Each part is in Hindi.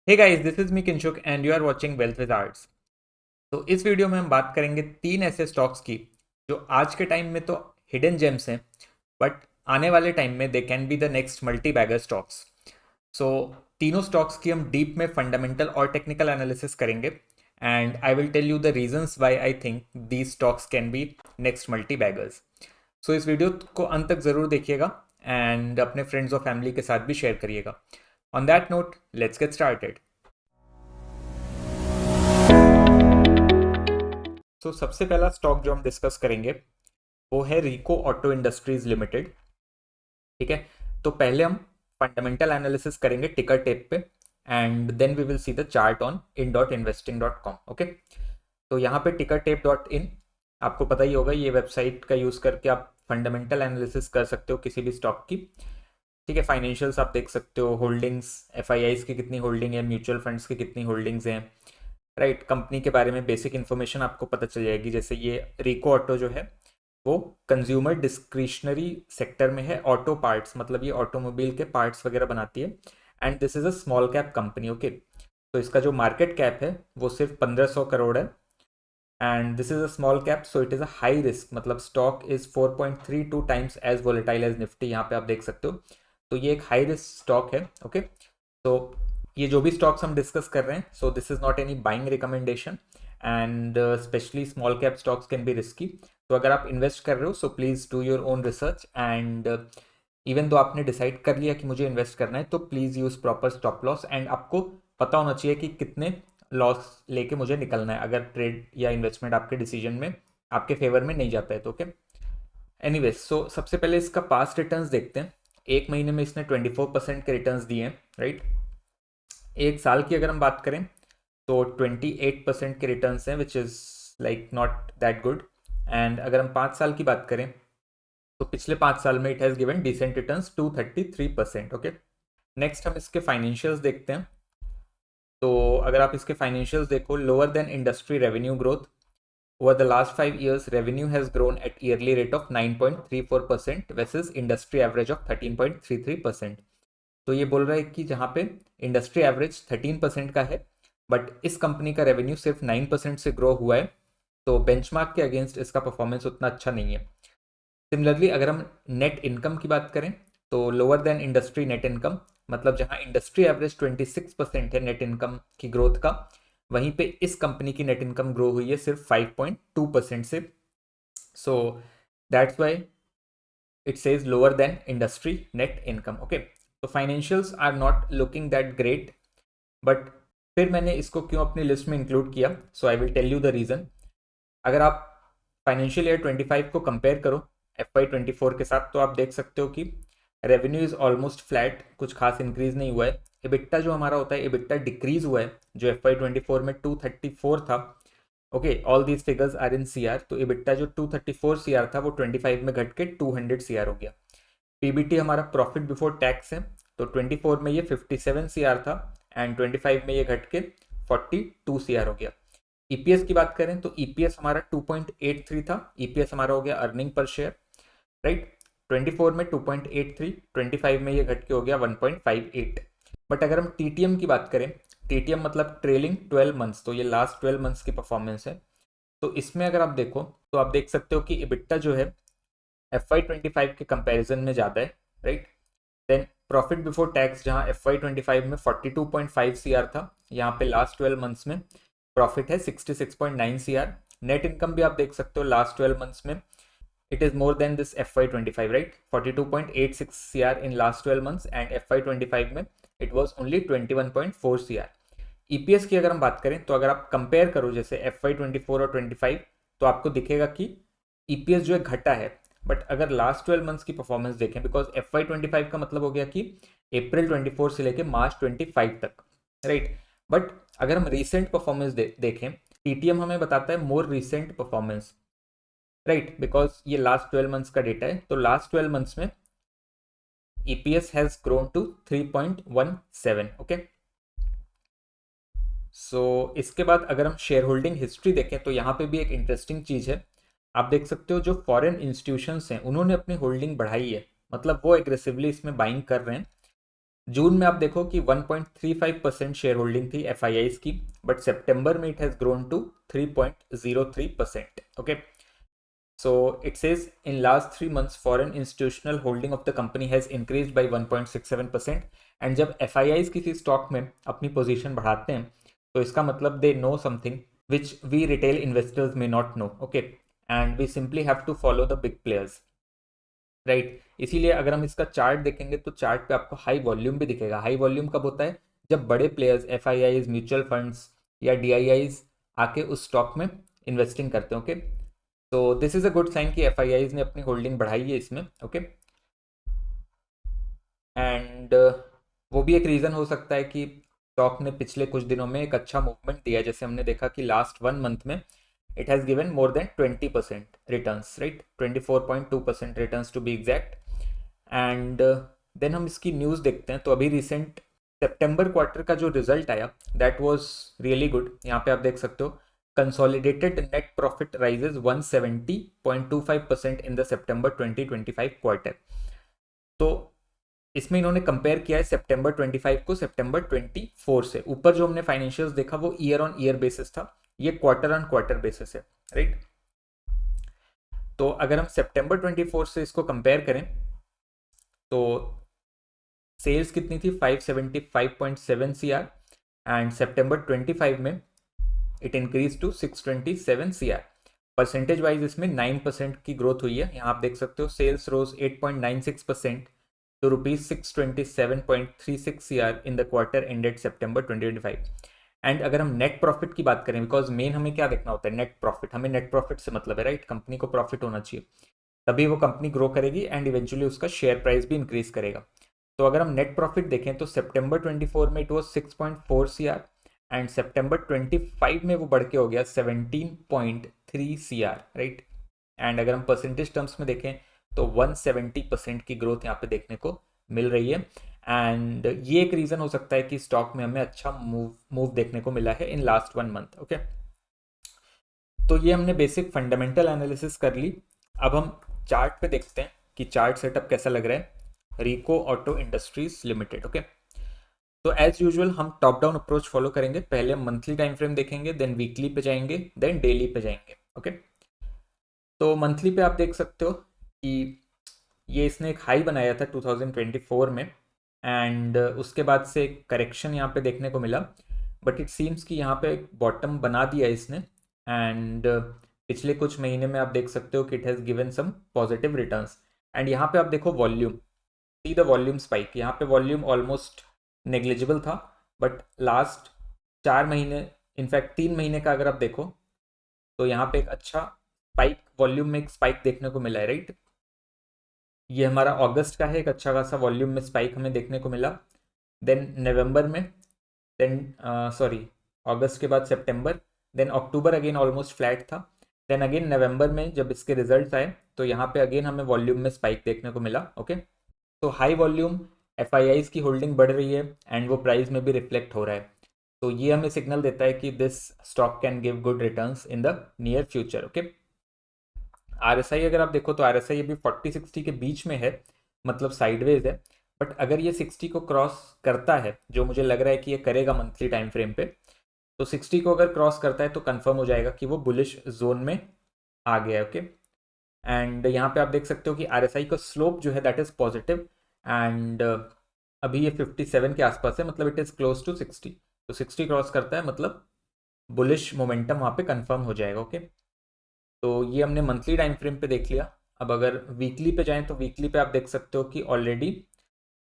Hey guys, this is me Kinshuk and you are watching wealth with arts. तो इस वीडियो में हम बात करेंगे तीन ऐसे स्टॉक्स की जो आज के टाइम में तो हिडन जेम्स हैं, बट आने वाले टाइम में they can be the next multi bagger stocks. So तीनों स्टॉक्स की हम डीप में फंडामेंटल और टेक्निकल एनालिसिस करेंगे and I will tell you the reasons why I think these stocks can be next multi baggers. So इस वीडियो को अंत तक ज़रूर देखिएगा एंड अपने फ्रेंड्स और फैमिली के साथ भी शेयर करिएगा। On that note, let's get started. तो सबसे पहला स्टॉक जो हम डिस्कस करेंगे वो है रिको ऑटो इंडस्ट्रीज लिमिटेड। ठीक है, तो पहले हम फंडामेंटल एनालिसिस करेंगे टिकर टेप पे and then we will see the chart on in.investing.com। Okay, तो यहाँ पे टिकर टेप डॉट इन आपको पता ही होगा, ये वेबसाइट का यूज़ करके आप फंडामेंटल एनालिसिस कर सकते हो किसी भी स्टॉक की। ठीक है, फाइनेंशियल्स आप देख सकते हो, होल्डिंग्स, एफ की कितनी होल्डिंग है, म्यूचुअल फंड्स की कितनी होल्डिंग्स हैं, राइट। कंपनी के बारे में बेसिक इन्फॉर्मेशन आपको पता चल जाएगी। जैसे ये रिको ऑटो जो है वो कंज्यूमर डिस्क्रिशनरी सेक्टर में है। ऑटो पार्ट्स मतलब ये ऑटोमोबाइल के पार्ट्स वगैरह बनाती है and this is a small cap company. Okay, तो इसका जो मार्केट कैप है वो सिर्फ 1500 करोड़ है and this is a small cap, so it is a high risk. मतलब stock is 4.32 times as volatile as Nifty, यहाँ पे आप देख सकते हो। तो ये एक हाई रिस्क स्टॉक है। ओके, तो ये जो भी स्टॉक्स हम डिस्कस कर रहे हैं, so this is not any buying recommendation and specially small cap stocks can B risky. तो अगर आप इन्वेस्ट कर रहे हो so please do your own research and even though आपने डिसाइड कर लिया कि मुझे इन्वेस्ट करना है तो please use proper stop loss and आपको पता होना चाहिए कि कितने लॉस लेके मुझे निकलना है अगर ट्रेड या इन्वेस्टमेंट आपके डिसीजन में आपके फेवर में नहीं जाता है तो। ओके, एनीवेज, सो सबसे पहले इसका पास्ट रिटर्न्स देखते हैं। एक महीने में इसने 24% के रिटर्न्स दिए हैं, राइट। एक साल की अगर हम बात करें तो 28% के रिटर्न्स हैं, which is like not that good. And अगर हम 5 साल की बात करें तो पिछले 5 साल में it has given decent returns 233%। Okay, next हम इसके फाइनेंशियल्स देखते हैं। तो अगर आप इसके फाइनेंशियल्स देखो, lower than industry revenue growth. Over the last 5 years, revenue has grown at yearly rate of 9.34% versus industry average of 13.33%। तो ये बोल रहा है कि जहाँ पे इंडस्ट्री एवरेज 13% का है बट इस कंपनी का रेवेन्यू सिर्फ 9% से ग्रो हुआ है, तो बेंचमार्क के अगेंस्ट इसका परफॉर्मेंस उतना अच्छा नहीं है। सिमिलरली अगर हम नेट इनकम की बात करें तो lower than industry net income, मतलब जहाँ इंडस्ट्री एवरेज 26% है नेट इनकम की ग्रोथ का, वहीं पे इस कंपनी की नेट इनकम ग्रो हुई है सिर्फ 5.2% से। So that's why it says lower than industry net income. Okay, तो financials are not looking that great, but फिर मैंने इसको क्यों अपनी लिस्ट में इंक्लूड किया, so I will tell you the reason. अगर आप फाइनेंशियल ईयर 25 को कंपेयर करो FY24 के साथ तो आप देख सकते हो कि रेवेन्यू इज़ ऑलमोस्ट फ्लैट, कुछ खास इंक्रीज नहीं हुआ है। इबिट्टा जो हमारा होता है, इबिट्टा डिक्रीज हुआ है, जो FY24 में 234 था। Okay, all these figures are in CR, तो इबिट्टा जो 234 CR था वो 25 में घट के 200 CR हो गया। पीबीटी हमारा प्रॉफिट बिफोर टैक्स है, तो 24 में ये 57 CR था एंड 25 में ये घट के 42 CR हो गया। ईपीएस की बात करें तो ईपीएस हमारा 2.83 था, ईपीएस हमारा हो गया अर्निंग पर शेयर, राइट। 24 में 2.83, 25 में ये घट के हो गया 1.58। बट अगर हम टीटीएम की बात करें, टीटीएम मतलब ट्रेलिंग 12 मंथ्स, तो ये लास्ट 12 मंथ्स की परफॉर्मेंस है। तो इसमें अगर आप देखो तो आप देख सकते हो कि इबिट्टा जो है FY25 के कंपैरिजन में ज़्यादा है, right. Then profit before tax जहाँ FY25 में 42.5 CR था, यहाँ पे लास्ट 12 मंथ्स में प्रॉफिट है 66.9 CR। नेट इनकम भी आप देख सकते हो लास्ट 12 मंथ्स में it is more than this FY25, right? 42.86 CR in last 12 months and FY25 में it was only 21.4 CR। EPS की अगर हम बात करें तो अगर आप कंपेयर करो जैसे FY24 और 25 तो आपको दिखेगा कि EPS जो है घटा है, बट अगर लास्ट 12 मंथ्स की परफॉर्मेंस देखें, बिकॉज FY25 का मतलब हो गया कि अप्रैल 24 से लेके मार्च 25 तक, राइट। बट अगर हम रिसेंट परफॉर्मेंस देखें, टीटीएम हमें बताता है more recent performance, right, because ये लास्ट 12 मंथ्स का डेटा है। तो लास्ट 12 मंथ्स में EPS has grown to 3.17। Okay, so इसके बाद अगर हम शेयर होल्डिंग हिस्ट्री देखें तो यहाँ पे भी एक इंटरेस्टिंग चीज़ है। आप देख सकते हो जो फॉरेन इंस्टीट्यूशंस हैं उन्होंने अपनी होल्डिंग बढ़ाई है, मतलब वो एग्रेसिवली इसमें बाइंग कर रहे हैं। जून में आप देखो कि 1.35% शेयर होल्डिंग थी एफ की, बट सितंबर में it has grown to 3.03%. Okay, so it says in last 3 months foreign institutional holding of the company has increased by 1.67%. And जब एफ किसी स्टॉक में अपनी पोजीशन बढ़ाते हैं तो इसका मतलब they know something which we retail investors may not know. Okay, and we simply have to follow the big players, right. इसीलिए अगर हम इसका चार्ट देखेंगे तो चार्ट पे आपको हाई वॉल्यूम भी दिखेगा. हाई वॉल्यूम कब होता है? जब बड़े प्लेयर्स एफ म्यूचुअल फंड्स या डी आके उस स्टॉक में इन्वेस्टिंग करते हैं. ओके, तो this is a good sign कि एफ ने अपनी होल्डिंग बढ़ाई है इसमें. ओके, एंड वो भी एक रीज़न हो सकता है कि स्टॉक ने पिछले कुछ दिनों में एक अच्छा मूवमेंट दिया. जैसे हमने देखा कि लास्ट 1 मंथ में it has given more than 20% returns, right, 24.2% returns to be exact. And then हम इसकी न्यूज़ देखते हैं. तो अभी रिसेंट सितंबर क्वार्टर का जो रिजल्ट आया दैट वाज रियली गुड. यहाँ पे आप देख सकते हो consolidated net profit rises 170.25% in the September 2025 quarter. तो इसमें इन्होंने कंपेयर किया है सितंबर 25 को सितंबर 24 से. ऊपर जो हमने फाइनेंशियल्स देखा वो ईयर ऑन ईयर बेसिस था, ये क्वार्टर ऑन क्वार्टर बेसिस है, राइट. तो अगर हम सितंबर 24 से इसको कंपेयर करें तो सेल्स कितनी थी? 575.7 CR एंड सितंबर 25 में it increase to 627 CR. Percentage wise इसमें 9% की ग्रोथ हुई है. यहाँ आप देख सकते हो sales rose 8.96% to rupees 627.36 CR in the quarter ended September 2025. And अगर हम नेट प्रॉफिट की बात करें, बिकॉज मेन हमें क्या देखना होता है? Net profit. हमें नेट प्रॉफिट से मतलब है, राइट. कंपनी को प्रॉफिट होना चाहिए, तभी वो कंपनी ग्रो करेगी एंड इवेंचुअली उसका शेयर प्राइस भी इंक्रीज करेगा. तो अगर हम नेट प्रॉफिट देखें तो सितंबर 24 में इट वॉज 6.4 CR एंड सितंबर 25 में वो बढ़ के हो गया 17.3 CR, राइट. एंड अगर हम परसेंटेज टर्म्स में देखें तो 170% की ग्रोथ यहाँ पे देखने को मिल रही है. एंड ये एक रीज़न हो सकता है कि स्टॉक में हमें अच्छा मूव देखने को मिला है इन लास्ट 1 मंथ. ओके, तो ये हमने बेसिक फंडामेंटल एनालिसिस कर ली. अब हम चार्ट पे देखते हैं कि चार्ट सेटअप कैसा लग रहा है रिको ऑटो इंडस्ट्रीज लिमिटेड. ओके, तो एज यूजुअल हम टॉप डाउन अप्रोच फॉलो करेंगे. पहले हम मंथली टाइम फ्रेम देखेंगे, देन वीकली पे जाएंगे, देन डेली पे जाएंगे. ओके, तो मंथली पे आप देख सकते हो कि ये इसने एक हाई बनाया था 2024 में एंड उसके बाद से करेक्शन यहाँ पे देखने को मिला. बट इट सीम्स कि यहाँ पे बॉटम बना दिया इसने एंड पिछले कुछ महीने में आप देख सकते हो कि it has given some positive returns. And यहाँ पे आप देखो volume, see the volume spike. यहाँ पे वॉल्यूम ऑलमोस्ट नेग्लिजिबल था, बट लास्ट 4 महीने, इनफैक्ट 3 महीने का अगर आप देखो तो यहाँ पे एक अच्छा स्पाइक, वॉल्यूम में एक स्पाइक देखने को मिला है, राइट. ये हमारा अगस्त का है, एक अच्छा खासा वॉल्यूम में स्पाइक हमें देखने को मिला. देन नवंबर में, देन सॉरी अगस्त के बाद सितंबर, देन अक्टूबर अगेन ऑलमोस्ट फ्लैट था. देन अगेन नवंबर में जब इसके रिजल्ट्स आए तो यहाँ पे अगेन हमें वॉल्यूम में स्पाइक देखने को मिला. ओके, तो हाई वॉल्यूम एफ की होल्डिंग बढ़ रही है एंड वो प्राइस में भी रिफ्लेक्ट हो रहा है. तो ये हमें सिग्नल देता है कि this stock can give good returns in the near future. Okay, RSI अगर आप देखो तो RSI अभी 40-60 के बीच में है, मतलब साइडवेज है. बट अगर ये 60 को क्रॉस करता है, जो मुझे लग रहा है कि ये करेगा मंथली टाइम फ्रेम पे, तो 60 को अगर क्रॉस करता है तो कंफर्म हो जाएगा कि वो बुलिश जोन में आ गया है. ओके, एंड यहाँ पे आप देख सकते हो कि RSI का स्लोप जो है दैट इज पॉजिटिव एंड अभी ये 57 के आसपास है, मतलब इट इज़ क्लोज टू 60. तो 60 क्रॉस करता है मतलब बुलिश मोमेंटम वहाँ पे कंफर्म हो जाएगा. ओके, तो ये हमने मंथली टाइम फ्रेम पे देख लिया. अब अगर वीकली पे जाएं तो वीकली पे आप देख सकते हो कि ऑलरेडी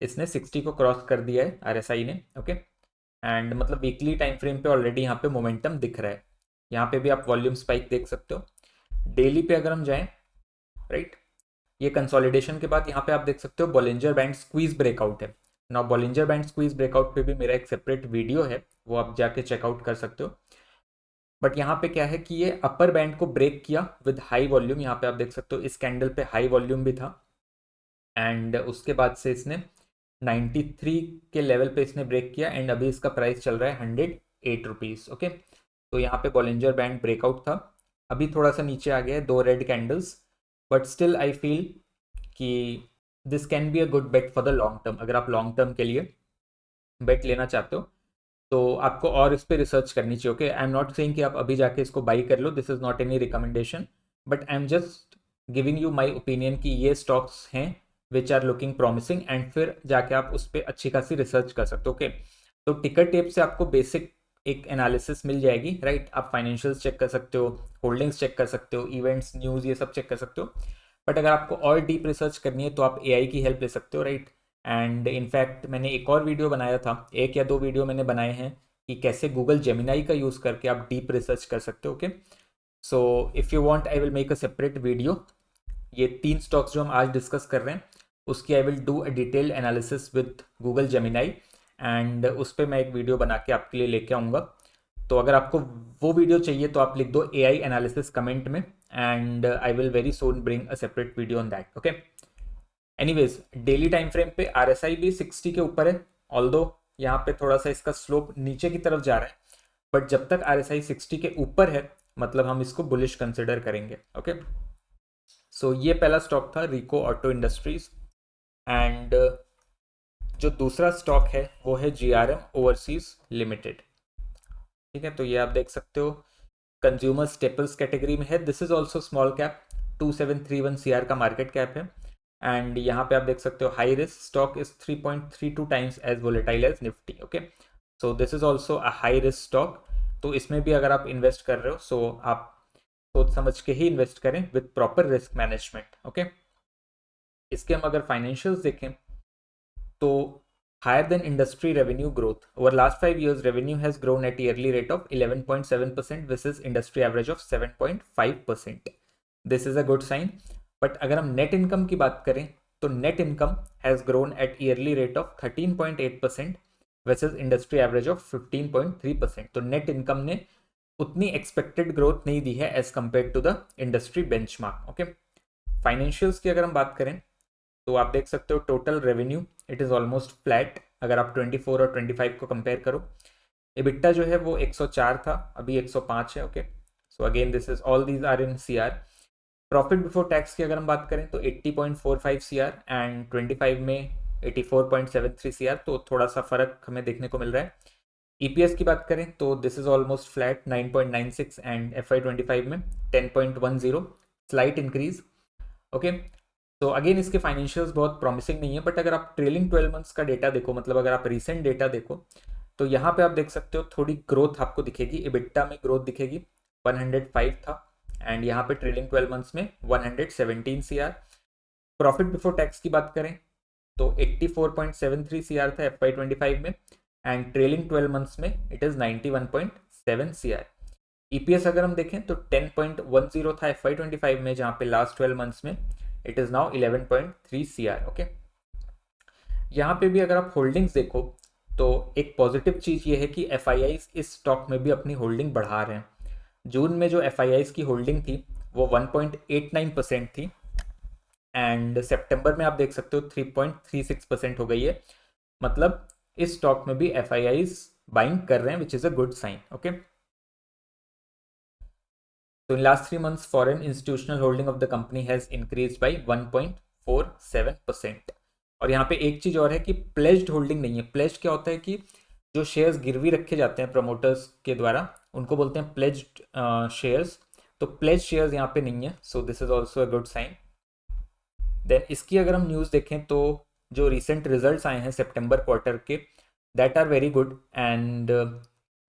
इसने 60 को क्रॉस कर दिया है RSI ने. ओके, एंड मतलब वीकली टाइम फ्रेम पे ऑलरेडी यहाँ पे मोमेंटम दिख रहा है. यहाँ पे भी आप वॉल्यूम स्पाइक देख सकते हो. डेली पे अगर हम जाएं, राइट, ये कंसोलिडेशन के बाद यहाँ पे आप देख सकते हो बॉलिंजर बैंड स्क्वीज ब्रेकआउट है ना. बॉलिंजर बैंड स्क्वीज ब्रेकआउट पे भी मेरा एक सेपरेट वीडियो है, वो आप जाके चेकआउट कर सकते हो. बट यहाँ पे क्या है कि ये अपर बैंड को ब्रेक किया विद हाई वॉल्यूम. यहाँ पे आप देख सकते हो इस कैंडल पे हाई वॉल्यूम भी था एंड उसके बाद से इसने 93 के लेवल पे इसने ब्रेक किया एंड अभी इसका प्राइस चल रहा है 108 रुपीज़. ओके, तो यहाँ पे बॉलिंजर बैंड ब्रेकआउट था, अभी थोड़ा सा नीचे आ गया है, 2 red candles. But still I feel कि this can be a good bet for the long term. अगर आप लॉन्ग टर्म के लिए बेट लेना चाहते हो तो आपको और इस पर रिसर्च करनी चाहिए। Okay, I am not saying कि आप अभी जाके इसको बाई कर लो, this is not any recommendation, but I am just giving you my opinion कि ये स्टॉक्स हैं which are looking promising, and फिर जाके आप उस पर अच्छी खासी रिसर्च कर सकते हो। ओके, तो टिकर टेप से आपको बेसिक एक एनालिसिस मिल जाएगी, राइट। आप फाइनेंशियल्स चेक कर सकते हो, होल्डिंग्स चेक कर सकते हो, इवेंट्स, न्यूज़, ये सब चेक कर सकते हो। बट अगर आपको और डीप रिसर्च करनी है तो आप एआई की हेल्प ले सकते हो, राइट। एंड इनफैक्ट मैंने एक और वीडियो बनाया था, एक या दो वीडियो मैंने बनाए हैं कि कैसे गूगल जेमिनाई का यूज़ करके आप डीप रिसर्च कर सकते हो। Okay, so if you want I will make a separate video. ये 3 स्टॉक्स जो हम आज डिस्कस कर रहे हैं उसकी I will do a detailed analysis with Google Gemini, and उस पर मैं एक वीडियो बना के आपके लिए लेके आऊँगा। तो अगर आपको वो वीडियो चाहिए तो आप लिख दो एआई एनालिसिस कमेंट में, and I will very soon bring a separate video on that. Okay, anyways daily time frame पे आरएसआई भी 60 के ऊपर है, ऑल्दो यहाँ पे थोड़ा सा इसका स्लोप नीचे की तरफ जा रहा है, बट जब तक आरएसआई 60 के ऊपर है मतलब हम इसको बुलिश कंसिडर करेंगे। ओके, सो ये पहला स्टॉक था रिको ऑटो इंडस्ट्रीज, एंड जो दूसरा स्टॉक है वो है जीआरएम ओवरसीज लिमिटेड। ठीक है, तो ये आप देख सकते हो कंज्यूमर स्टेपल्स कैटेगरी में है, this is also small cap, 2731 CR का मार्केट कैप है, एंड यहाँ पे आप देख सकते हो high risk stock is 3.32 times as volatile as Nifty. Okay, so this is also a high risk stock, तो इसमें भी अगर आप इन्वेस्ट कर रहे हो सो आप सोच समझ के ही इन्वेस्ट करें with proper risk management. Okay, इसके हम अगर फाइनेंशियल्स देखें तो higher than industry revenue growth. Over last 5 years, revenue has grown at yearly rate of 11.7% versus industry average of 7.5%. This is a good sign. But अगर हम net income की बात करें तो net income has grown at yearly rate of 13.8% versus industry average of 15.3%. तो net income ने उतनी expected growth नहीं दी है as compared to the industry benchmark. Okay, financials की अगर हम बात करें तो आप देख सकते हो total revenue it is almost flat अगर आप 24 और 25 को कंपेयर करो। EBITDA जो है वो 104 था, अभी 105 है। Okay, so again this is all these are in CR. Profit before tax की अगर हम बात करें तो 80.45 सीआर एंड 25 में 84.73 सीआर, तो थोड़ा सा फर्क हमें देखने को मिल रहा है। ईपीएस की बात करें तो this is almost flat 9.96 and FY25 में 10.10, स्लाइट इंक्रीज। ओके, तो अगेन इसके फाइनेंशियल्स बहुत प्रॉमिसिंग नहीं है, बट अगर आप ट्रेलिंग 12 मंथ्स का डेटा देखो, मतलब अगर आप रिसेंट डेटा देखो तो यहाँ पे आप देख सकते हो थोड़ी ग्रोथ आपको दिखेगी, इबिट्टा में ग्रोथ दिखेगी, 105 था एंड यहाँ पे ट्रेलिंग 12 मंथ्स में 117 सीआर। प्रॉफिट बिफोर टैक्स की बात करें तो 84.73 सीआर था FY25 में एंड ट्रेलिंग 12 मंथ्स में इट इज़ 91.7 सीआर। ईपीएस अगर हम देखें तो 10.10 था FY25 में, जहाँ पे लास्ट 12 मंथ्स में it is now 11.3 CR. Okay, यहाँ पे भी अगर आप होल्डिंग्स देखो तो एक पॉजिटिव चीज़ ये है कि एफआईआईज इस स्टॉक में भी अपनी होल्डिंग बढ़ा रहे हैं। जून में जो एफआईआईज की होल्डिंग थी वो 1.89% थी एंड सितंबर में आप देख सकते हो 3.36% हो गई है, मतलब इस स्टॉक में भी एफआईआईज बाइंग कर रहे हैं which is a good sign. Okay, so in last 3 months foreign institutional holding of the company has increased by 1.47%। और यहाँ पे एक चीज और है कि प्लेज्ड होल्डिंग नहीं है। प्लेज्ड क्या होता है कि जो शेयर्स गिरवी रखे जाते हैं प्रमोटर्स के द्वारा उनको बोलते हैं प्लेज्ड शेयर्स, तो प्लेज्ड शेयर्स यहाँ पे नहीं है, so this is also a good sign. Then इसकी अगर हम न्यूज़ देखें तो जो रिसेंट रिजल्ट्स आए हैं सितंबर क्वार्टर के that are very good, and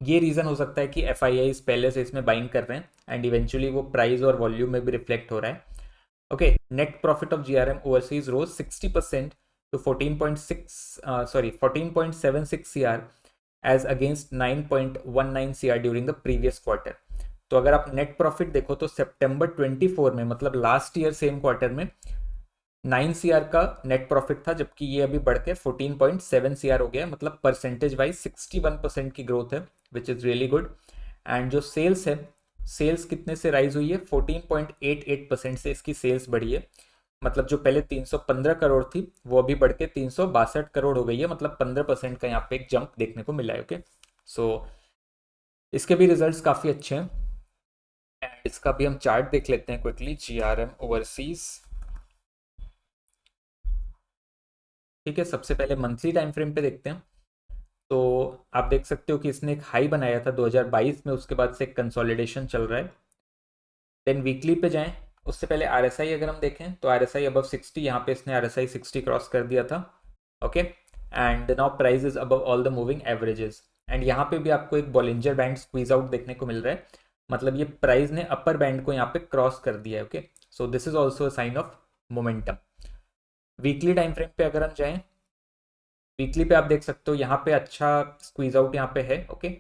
ये रीज़न हो सकता है कि एफ पहले से इसमें बाइंग कर रहे हैं एंड इवेंचुअली वो प्राइस और वॉल्यूम में भी रिफ्लेक्ट हो रहा है। Okay, net profit of GRM overseas rose 60% to 14.76 CR as against 9.19 CR during the previous quarter. तो अगर आप नेट प्रॉफिट देखो तो सितंबर 24 में मतलब लास्ट ईयर सेम क्वार्टर में 9 सीआर का नेट प्रॉफिट था, जबकि ये अभी बढ़ के 14.7 सीआर हो गया, मतलब परसेंटेज वाइज 61% की ग्रोथ है which is really good. And जो सेल्स है, सेल्स कितने से राइज हुई है, 14.88% से इसकी सेल्स बढ़ी है, मतलब जो पहले 315 करोड़ थी वो अभी बढ़ के 362 करोड़ हो गई है, मतलब 15% का यहाँ पे एक जंप देखने को मिला है। ओके, सो इसके भी रिजल्ट्स काफ़ी अच्छे हैं एंड इसका भी हम चार्ट देख लेते हैं क्विकली, जीआरएम ओवरसीज। ठीक है, सबसे पहले मंथली टाइम फ्रेम पे देखते हैं। तो आप देख सकते हो कि इसने एक हाई बनाया था 2022 में, उसके बाद से एक कंसोलिडेशन चल रहा है। देन वीकली पे जाएं, उससे पहले आरएसआई अगर हम देखें तो आरएसआई अबव 60, यहाँ पे इसने आरएसआई 60 क्रॉस कर दिया था। Okay, and now price is above all the moving averages. And यहाँ पे भी आपको एक बॉलिंजर बैंड स्क्वीज आउट देखने को मिल रहा है, मतलब ये प्राइस ने अपर बैंड को यहाँ पे क्रॉस कर दिया है। Okay, so this is also a sign of momentum. Weekly time frame पे अगर हम जाएं, वीकली पे आप देख सकते हो यहाँ पे अच्छा स्क्वीज आउट यहाँ पे है। Okay,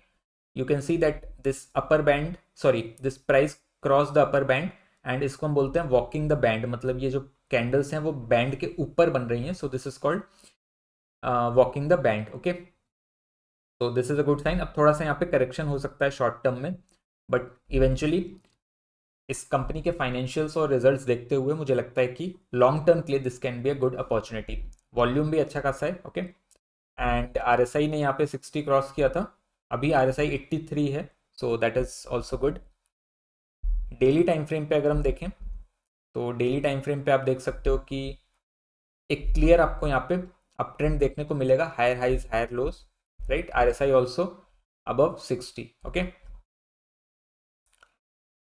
you can see that this upper band, sorry this price cross the upper band, and इसको हम बोलते हैं वॉकिंग द बैंड, मतलब ये जो कैंडल्स हैं वो बैंड के ऊपर बन रही हैं, so this is called walking the band. Okay, तो this is a good sign. अब थोड़ा सा यहाँ पे करेक्शन हो सकता है शॉर्ट टर्म में, बट इवेंचुअली इस कंपनी के फाइनेंशियल्स और रिजल्ट्स देखते हुए मुझे लगता है कि लॉन्ग टर्म के लिए this can be a good opportunity. Volume भी अच्छा खासा है। ओके, एंड आरएसआई ने यहाँ पे 60 क्रॉस किया था, अभी आरएसआई 83 है, so that is also good. Daily time frame पे अगर हम देखें तो डेली टाइम फ्रेम पे आप देख सकते हो कि एक क्लियर आपको यहाँ पे अप ट्रेंड देखने को मिलेगा, higher highs higher lows, right. RSI also above 60। Okay,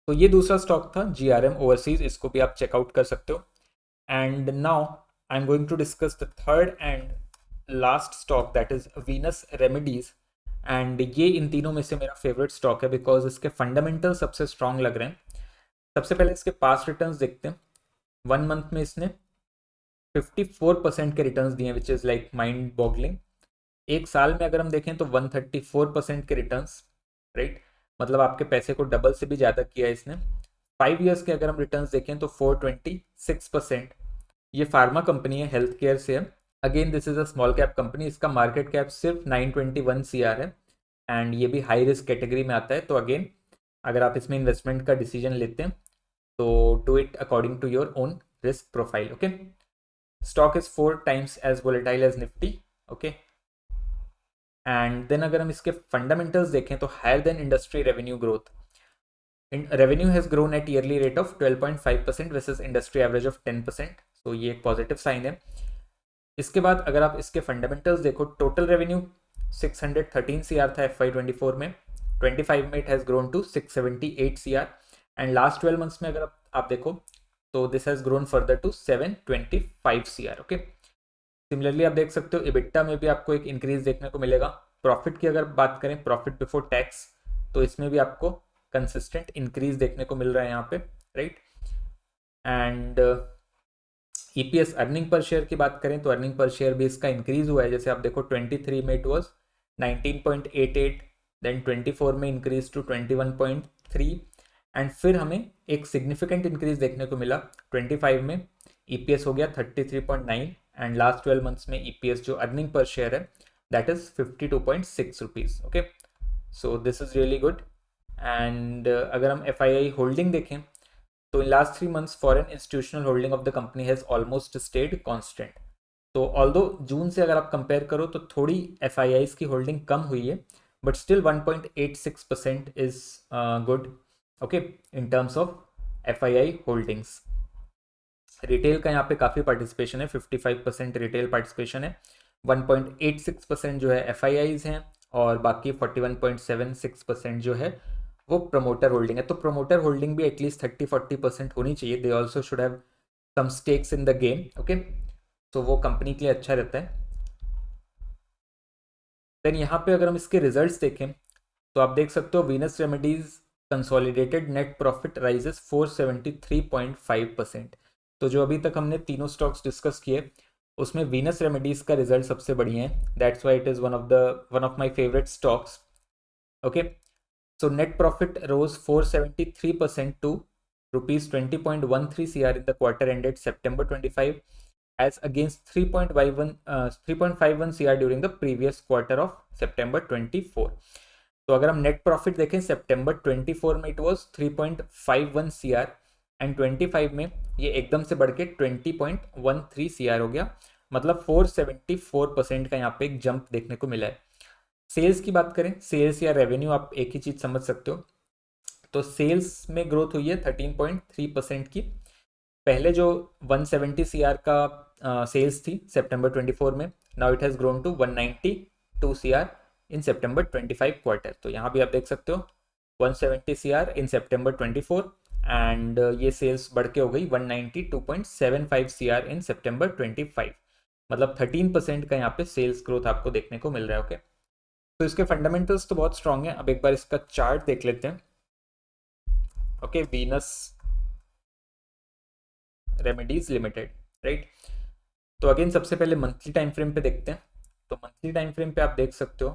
तो ये दूसरा स्टॉक था जीआरएम ओवरसीज, इसको भी आप चेकआउट कर सकते हो। And now I am going to discuss the third and last stock, that is Venus Remedies. And ये इन तीनों में से मेरा फेवरेट स्टॉक है बिकॉज इसके फंडामेंटल सबसे स्ट्रांग लग रहे हैं। सबसे पहले इसके पास्ट रिटर्न्स देखते हैं। 1 मंथ में इसने 54% के रिटर्न्स दिए, which is like mind boggling. एक साल में अगर हम देखें तो 134% के रिटर्न्स, राइट, मतलब आपके पैसे को डबल से भी ज़्यादा किया है इसने। 5 ईयर्स के अगर हम रिटर्न्स देखें तो 426%। ये फार्मा कंपनी है, हेल्थ केयर से है। Again this is a small cap company, इसका मार्केट कैप सिर्फ 921 CR है, एंड ये भी हाई रिस्क कैटेगरी में आता है। तो अगेन अगर आप इसमें इन्वेस्टमेंट का डिसीजन लेते हैं तो do it according to your own risk profile. Okay, stock is 4 times as volatile as Nifty. Okay, and then अगर हम इसके फंडामेंटल्स देखें तो higher than industry revenue growth. Revenue has grown at yearly rate of 12.5% versus industry average of 10%, so ये एक पॉजिटिव साइन है। इसके बाद अगर आप इसके फंडामेंटल्स देखो, टोटल रेवेन्यू 613 CR था FY24 में, 25 में it has grown to 678 CR, and last 12 months में अगर आप देखो तो this has grown further to 725 CR। Okay, similarly आप देख सकते हो इबिट्टा में भी आपको एक इंक्रीज देखने को मिलेगा। प्रॉफिट की अगर बात करें, प्रॉफिट बिफोर टैक्स, तो इसमें भी आपको कंसिस्टेंट इंक्रीज देखने को मिल रहा है यहाँ पे, right. And EPS earning per share की बात करें तो अर्निंग पर शेयर भी इसका इंक्रीज हुआ है। जैसे आप देखो 23 में इट वाज 19.88, देन 24 में इंक्रीज टू 21.3, एंड फिर हमें एक सिग्निफिकेंट इंक्रीज देखने को मिला 25 में, ईपीएस हो गया 33.9, एंड लास्ट 12 मंथ्स में ईपीएस जो अर्निंग पर शेयर है that is 52.6 rupees. Okay, so this is really good. And अगर हम एफआईआई होल्डिंग देखें तो in last 3 months foreign institutional holding of the company has almost stayed constant. तो ऑल्दो जून से अगर आप कंपेयर करो तो थोड़ी एफआईआईज की होल्डिंग कम हुई है, but still 1.86% is good. Okay, in terms of FII holdings. Retail का यहाँ पे काफ़ी पार्टिसिपेशन है, 55% रिटेल पार्टिसिपेशन है, 1.86% जो है एफआईआईज हैं, और बाकी 41.76% जो है वो प्रमोटर होल्डिंग है। तो प्रमोटर होल्डिंग भी एटलीस्ट 30-40% होनी चाहिए, they also should have some stakes in the game. Okay, तो वो कंपनी के लिए अच्छा रहता है। देन यहाँ पे अगर हम इसके रिजल्ट्स देखें तो आप देख सकते हो Venus remedies consolidated net profit rises 473.5%। तो जो अभी तक हमने तीनों स्टॉक्स डिस्कस किए उसमें वीनस रेमेडीज का रिजल्ट सबसे बढ़िया है, that's why it is one of my favourite stocks. Okay, so net profit rose 473% to rupees 20.13 CR in the quarter ended September 25 as against 3.51 CR during the previous quarter of September 24। तो अगर हम नेट प्रॉफिट देखें सितंबर 24 में इट वाज 3.51 CR, एंड 25 में ये एकदम से बढ़ के 20.13 CR हो गया, मतलब 474% का यहाँ पे एक जंप देखने को मिला है। सेल्स की बात करें, सेल्स या रेवेन्यू आप एक ही चीज़ समझ सकते हो, तो सेल्स में ग्रोथ हुई है 13.3% की। पहले जो 170 CR का सेल्स थी सितंबर 24 में, now it has grown to 192 CR in September 25 quarter. तो यहाँ भी आप देख सकते हो 170 CR इन सितंबर 24 एंड ये सेल्स बढ़ के हो गई 192.75 CR इन सितंबर 25। मतलब 13% का यहाँ पे सेल्स ग्रोथ आपको देखने को मिल रहा है। ओके, तो इसके फंडामेंटल्स तो बहुत स्ट्रांग है। अब एक बार इसका चार्ट देख लेते हैं। Okay, Venus remedies limited, right. तो अगेन सबसे पहले मंथली टाइम फ्रेम पे देखते हैं। तो मंथली टाइम फ्रेम पे आप देख सकते हो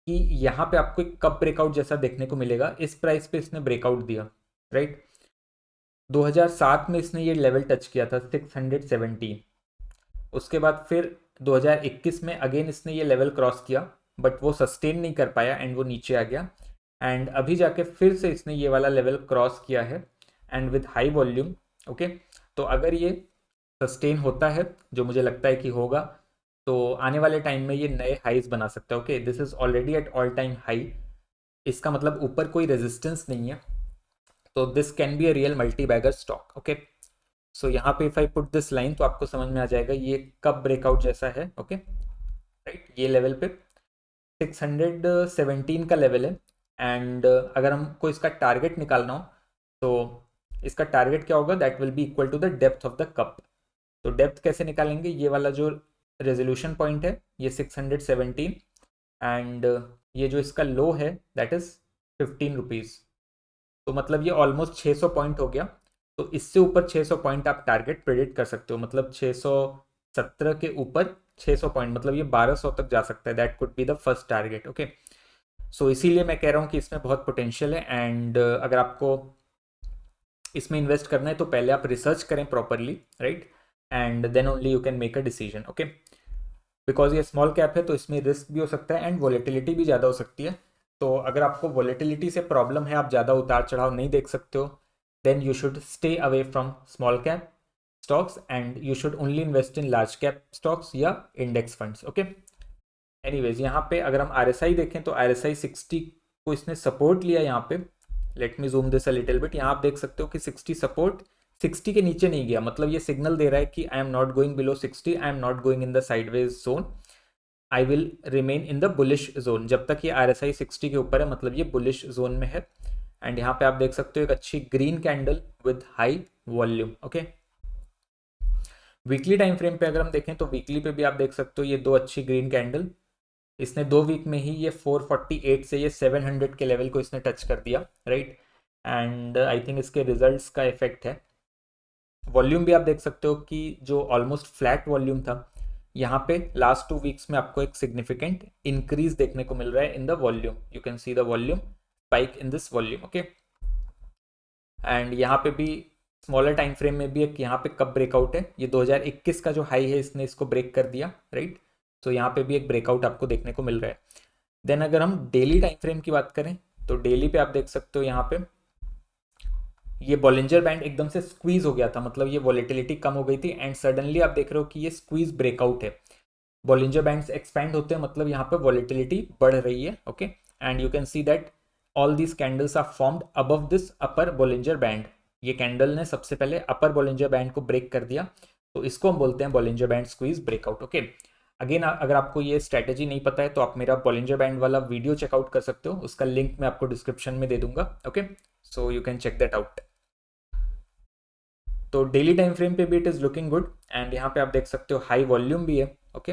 कि यहाँ पे आपको एक कप ब्रेकआउट जैसा देखने को मिलेगा। इस प्राइस पे इसने ब्रेकआउट दिया, राइट। 2007 में इसने ये लेवल टच किया था 617। उसके बाद फिर 2021 में अगेन इसने ये लेवल क्रॉस किया, बट वो सस्टेन नहीं कर पाया एंड वो नीचे आ गया। एंड अभी जाके फिर से इसने ये वाला लेवल क्रॉस किया है and with high volume. Okay, तो अगर ये सस्टेन होता है, जो मुझे लगता है कि होगा, तो आने वाले टाइम में ये नए हाईज बना सकता है। Okay, this is already at all time high. इसका मतलब ऊपर कोई रेजिस्टेंस नहीं है, तो this can be a real multi bagger stock. Okay, so यहाँ पे if I put this line तो आपको समझ में आ जाएगा ये कब ब्रेकआउट जैसा है। ओके, राइट, ये लेवल पे 617 का लेवल है। एंड अगर हमको इसका टारगेट निकालना हो तो इसका टारगेट क्या होगा, that will be equal to the depth of the cup. तो डेप्थ कैसे निकालेंगे, ये वाला जो रेजोल्यूशन पॉइंट है ये 617 एंड ये जो इसका लो है दैट इज 15 रुपीज़। तो मतलब ये ऑलमोस्ट 600 पॉइंट हो गया। तो इससे ऊपर 600 पॉइंट आप टारगेट प्रेडिक्ट कर सकते हो। मतलब 617 के ऊपर 600 पॉइंट, मतलब ये 1200 तक जा सकता है। That could be the first target. Okay, so इसीलिए मैं कह रहा हूँ कि इसमें बहुत पोटेंशियल है। एंड अगर आपको इसमें इन्वेस्ट करना है तो पहले आप रिसर्च करें properly, right, and then only you can make a decision. Okay, because ये स्मॉल कैप है तो इसमें रिस्क भी हो सकता है एंड वॉलेटिलिटी भी ज़्यादा हो सकती है। तो अगर आपको वॉलेटिलिटी से प्रॉब्लम है, आप ज़्यादा उतार चढ़ाव नहीं देख सकते हो, then you should stay away from small cap stocks and you should only invest in large cap stocks या इंडेक्स फंड्स। ओके, एनीवेज यहाँ पे अगर हम RSI देखें तो RSI 60 को इसने सपोर्ट लिया यहाँ पे। Let me zoom this a little bit. यहाँ आप देख सकते हो कि 60 सपोर्ट, 60 के नीचे नहीं गया। मतलब ये सिग्नल दे रहा है कि आई am not going below 60, I am not going in the sideways zone, I will remain in the bullish zone. जब तक ये RSI 60 के ऊपर है मतलब ये बुलिश जोन में है। एंड यहाँ पे आप देख सकते हो एक अच्छी green candle with high volume. Okay, weekly time frame पे अगर हम देखें तो वीकली पे भी आप देख सकते हो ये दो अच्छी ग्रीन कैंडल। इसने 2 वीक में ही ये 448 से ये 700 के लेवल को इसने टच कर दिया, राइट। एंड आई थिंक इसके रिजल्ट्स का इफेक्ट है। वॉल्यूम भी आप देख सकते हो कि जो ऑलमोस्ट फ्लैट वॉल्यूम था, यहाँ पे लास्ट 2 वीक्स में आपको एक सिग्निफिकेंट इंक्रीज देखने को मिल रहा है in the volume. You can C the volume spike in this volume. Okay, and यहाँ पे भी स्मॉलर टाइम फ्रेम में भी एक यहाँ पे कब ब्रेकआउट है, ये 2021 का जो हाई है इसने इसको ब्रेक कर दिया, राइट। तो यहाँ पे भी एक ब्रेकआउट आपको देखने को मिल रहा है। देन अगर हम डेली टाइम फ्रेम की बात करें तो डेली पे आप देख सकते हो यहाँ पे ये बॉलिंजर बैंड एकदम से स्क्वीज हो गया था। मतलब ये वॉलेटिलिटी कम हो गई थी एंड सडनली आप देख रहे हो कि ये स्क्वीज ब्रेकआउट है। बॉलिंजर बैंड्स एक्सपैंड होते हैं मतलब यहाँ पे वॉलेटिलिटी बढ़ रही है। Okay, and you can see that all these candles are formed above this upper Bollinger band. ये कैंडल ने सबसे पहले अपर बॉलिंजर बैंड को ब्रेक कर दिया, तो इसको हम बोलते हैं Bollinger band squeeze breakout. Okay, again अगर आपको ये स्ट्रैटेजी नहीं पता है तो आप मेरा बॉलिंजर बैंड वाला वीडियो चेकआउट कर सकते हो, उसका लिंक मैं आपको डिस्क्रिप्शन में दे दूंगा। Okay, so you can check that out. तो डेली टाइम फ्रेम पे भी it is looking good and यहाँ पे आप देख सकते हो हाई वॉल्यूम भी है। ओके,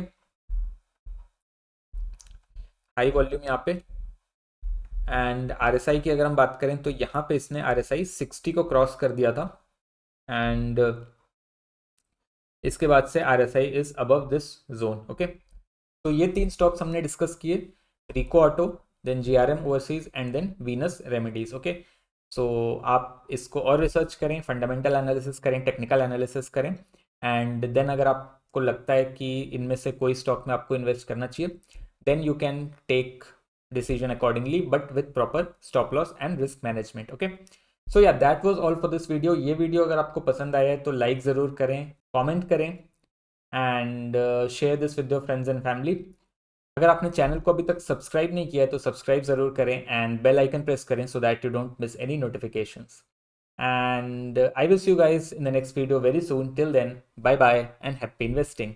हाई वॉल्यूम यहाँ पे। एंड RSI की अगर हम बात करें तो यहाँ पे इसने RSI 60 को क्रॉस कर दिया था एंड इसके बाद से RSI is above this zone. Okay, तो ये 3 स्टॉक्स हमने डिस्कस किए, Rico auto, then GRM overseas and then Venus remedies. Okay, so आप इसको और रिसर्च करें, फंडामेंटल एनालिसिस करें, टेक्निकल एनालिसिस करें एंड देन अगर आपको लगता है कि इनमें से कोई स्टॉक में आपको इन्वेस्ट करना चाहिए, then you can take decision accordingly but with proper stop loss and risk management. Okay, so yeah, that was all for this video. ये वीडियो अगर आपको पसंद आया है तो लाइक ज़रूर करें, कमेंट करें and share this with your friends and family. अगर आपने चैनल को अभी तक सब्सक्राइब नहीं किया है तो सब्सक्राइब ज़रूर करें एंड बेल आइकन प्रेस करें so that you don't miss any notifications. And I will see you guys in the next video very soon. Till then, bye bye and happy investing.